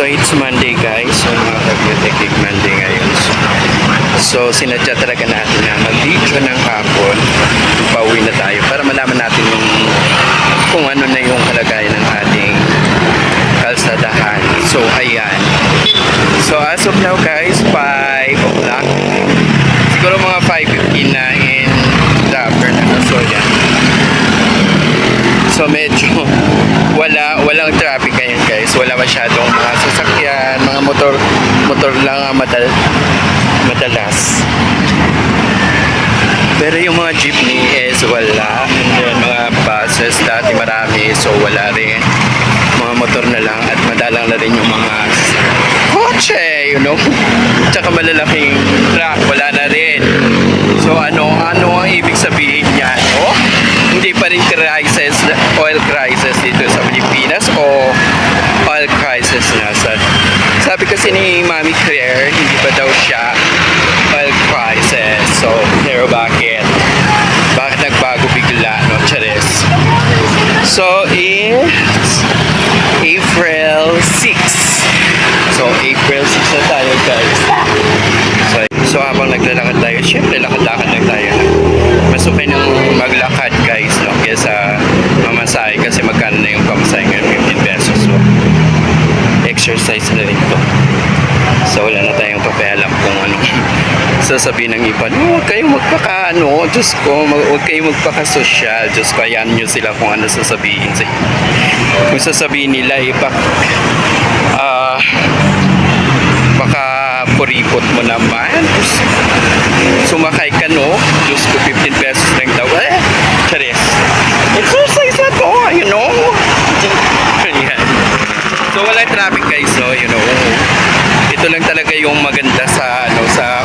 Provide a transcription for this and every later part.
So it's Monday guys, so mga ka-beauty Monday ngayon. So sinadya talaga natin na mag-video ng hapon, pauwi na tayo para malaman natin kung ano na yung kalagayan ng ating kalsadahan. So ayan. So as of now guys, 5 o'clock. Siguro mga 5:15 na in the afternoon. So ayan. So medyo walang traffic ngayon guys. Wala masyadong mga sasakyan, mga motor lang ang madalas. Pero yung mga jeepney is wala. And then mga buses dati marami, so wala rin. Mga motor na lang at madalang na rin yung mga kotse, you know. Tsaka malalaking truck, wala na rin. So ano ang ibig sabihin niya, no? Hindi pa rin oil crisis dito sa Pilipinas o oil crisis na sabi kasi ni Mami Claire, hindi pa daw siya oil crisis. So, pero bakit nagbago bigla, no? Charis. So, it's April 6. So, April 6 na tayo guys. So habang naglalakad tayo, syempre lakad-lakad lang tayo. Mas okay nang maglakad guys, no? Kesa mamasahe kasi magkano na yung pamasahe ngayon, 15 pesos. So, exercise na rin to. So wala na tayong pakialam kung ano sasabihin ng iba. No, huwag kayong magpaka-ano, Diyos ko, huwag kayong magpaka-social. Diyos ko, ayan nyo sila kung ano sasabihin sa inyo. Kung sasabihin nila, baka puripot mo naman. Sumakay ka, no? Diyos ko, 15 pesos lang daw. Charis. Exercise na to, you know? Ayan. So, walang traffic guys, so, you know. Ito lang talaga yung maganda sa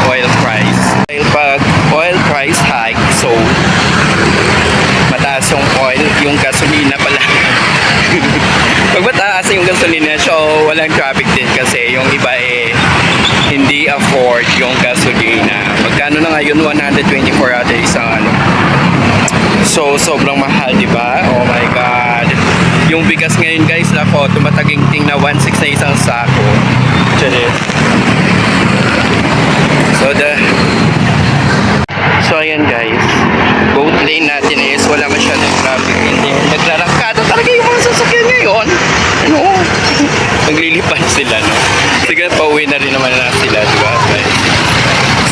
oil price. Pag oil price hike, so, mataas yung gasolina pala. Pag mataas yung gasolina, so, walang traffic din kasi yung iba hindi afford yung gasolina. Magkano na ngayon? 124 ata isang So, sobrang mahal, di ba? Oh my God. Yung bigas ngayon guys, ako, tumataging-ting na 1.6 na isang sako. Charis. So, ayan guys. Both lane natin is wala masyadong traffic. Hindi naglalakado talaga yung mga sasakyan ngayon. Ano? Naglilipad sila, no? Sige, pauwi na rin naman na sila, di ba?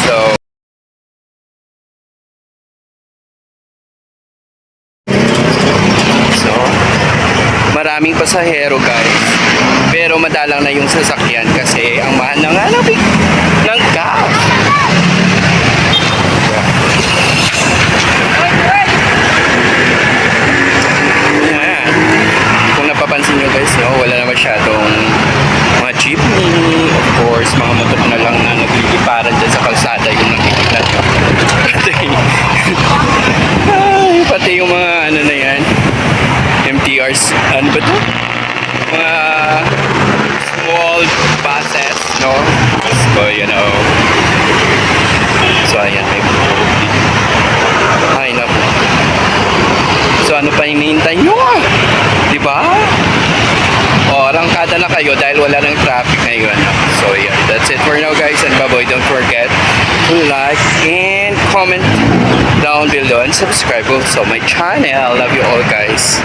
So, maraming pasahero guys. Pero madalang na yung sasakyan kasi ang mahal na nga ng gas. Ayan. Kung napapansin nyo guys, no, wala na masyadong mga jeepney, of course, mga motor na lang na nagliliparan dyan sa kalsada yung nakikita nyo. Pati yung mga ano na yan, MTRs, ano ba ito? Mga small buses, no? So, you know. So, ayan, may buhok. Ay, naku. So, ano pa hinihintay nyo? Diba? O, rangkada na kayo dahil wala ng traffic ngayon. So, yeah, that's it for now guys. And baboy, don't forget to like and comment down below and subscribe also my channel. Love you all guys.